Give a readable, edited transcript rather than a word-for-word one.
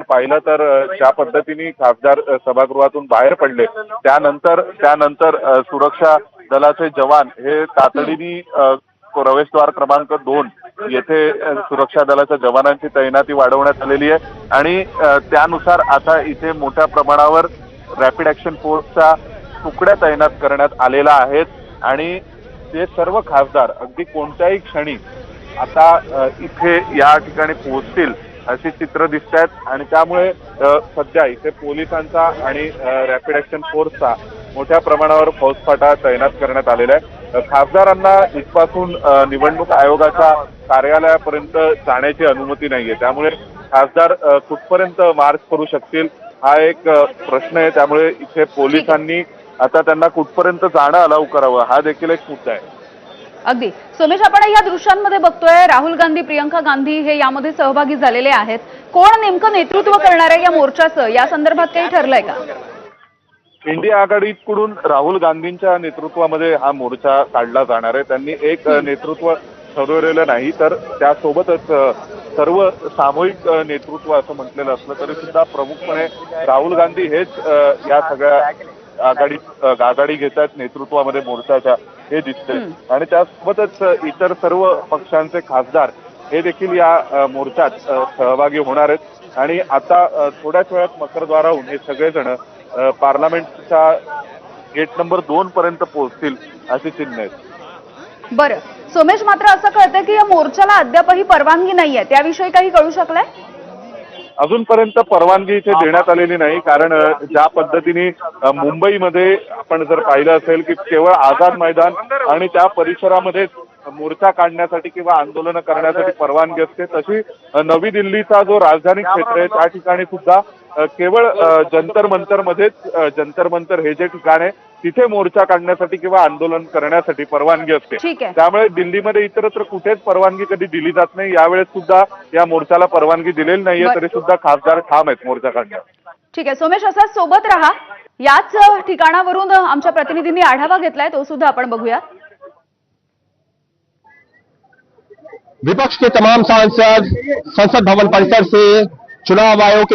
पाहिलं तर ज्या पद्धतीने खासदार सभागृहातून बाहेर पडले त्यानंतर सुरक्षा दलाचे जवान हे तातडीने प्रवेशद्वार क्रमांक 2 येथे सुरक्षा दलाच्या जवानांची तैनाती वाढवण्यात आलेली आहे आणि त्यानुसार आता इथे मोठ्या प्रमाणावर रॅपिड ऍक्शन फोर्सच्या तुकड्या तैनात करण्यात आलेल्या आहेत आणि ते सर्व खासदार अगदी कोणत्याही क्षणी आता इथे या ठिकाणी पोहोचतील अशी चित्र दिसत आहेत आणि त्यामुळे सध्या इथे पोलिसांचा आणि रॅपिड ऍक्शन फोर्सचा मोठ्या प्रमाणावर फौजफाटा तैनात करण्यात आलेला आहे। खासदारांना इथपासून निवडणूक आयोगाच्या कार्यालयापर्यंत जाण्याची अनुमती नाहीये, त्यामुळे खासदार कुठपर्यंत मार्च करू शकतील हा एक प्रश्न आहे। त्यामुळे इथे पोलिसांनी आता त्यांना कुठपर्यंत जाणं अलाउ करावं हा देखील एक मुद्दा आहे। अगदी सोमेश, आपण या दृश्यांमध्ये बघतोय राहुल गांधी, प्रियंका गांधी हे यामध्ये सहभागी झालेले आहेत। कोण नेमकं नेतृत्व करणार आहे या मोर्चाचं, या संदर्भात काही ठरलंय का? इंडिया आघाडीकडून राहुल गांधींच्या नेतृत्वामध्ये हा मोर्चा काढला जाणार आहे। त्यांनी एक नेतृत्व ठरवलेलं नाही तर त्यासोबतच सर्व सामूहिक नेतृत्व असं म्हटलेलं असलं तरी सुद्धा प्रमुखपणे राहुल गांधी हेच या सगळ्या आघाडी घेत आहेत नेतृत्वामध्ये मोर्चाच्या हे दिसते आणि त्यासोबतच इतर सर्व पक्षांचे खासदार हे देखील या मोर्चात सहभागी होणार आहेत आणि आता थोड्याच वेळात मकरद्वाराहून हे सगळेजण पार्लमेंटच्या गेट नंबर 2 पर्यंत पोहोचतील अशी चिन्ह आहेत। बरं सोमेश, मात्र असं कळतंय की या मोर्चाला अद्यापही परवानगी नाहीये, त्याविषयी काही कळू शकलंय? अजूनपर्यंत परवानगी इथे देण्यात आलेली नाही, कारण ज्या पद्धतीने मुंबईमध्ये आपण जर पाहिलं असेल की केवळ आझाद मैदान आणि त्या परिसरामध्ये मोर्चा काढण्यासाठी किंवा आंदोलन करण्यासाठी परवानगी असते, तशी नवी दिल्लीचा जो राजधानी क्षेत्र आहे त्या ठिकाणी सुद्धा केवळ जंतर मंतर हे जे ठिकाण आहे तिथे मोर्चा काढण्यासाठी किंवा आंदोलन करण्यासाठी परवानगी असते। त्यामुळे दिल्लीमध्ये इतरत्र कुठेच परवानगी कधी दिली जात नाही। यावेळेस सुद्धा या मोर्चाला परवानगी दिलेली नाहीये, तरी सुद्धा खासदार ठाम आहेत मोर्चा काढण्यात। ठीक आहे सोमेश, असाच सोबत राहा। याच ठिकाणावरून आमच्या प्रतिनिधींनी आढावा घेतलाय, तो सुद्धा आपण बघूया। विपक्ष के तमाम सांसद संसद भवन परिसर से चुनाव आयोग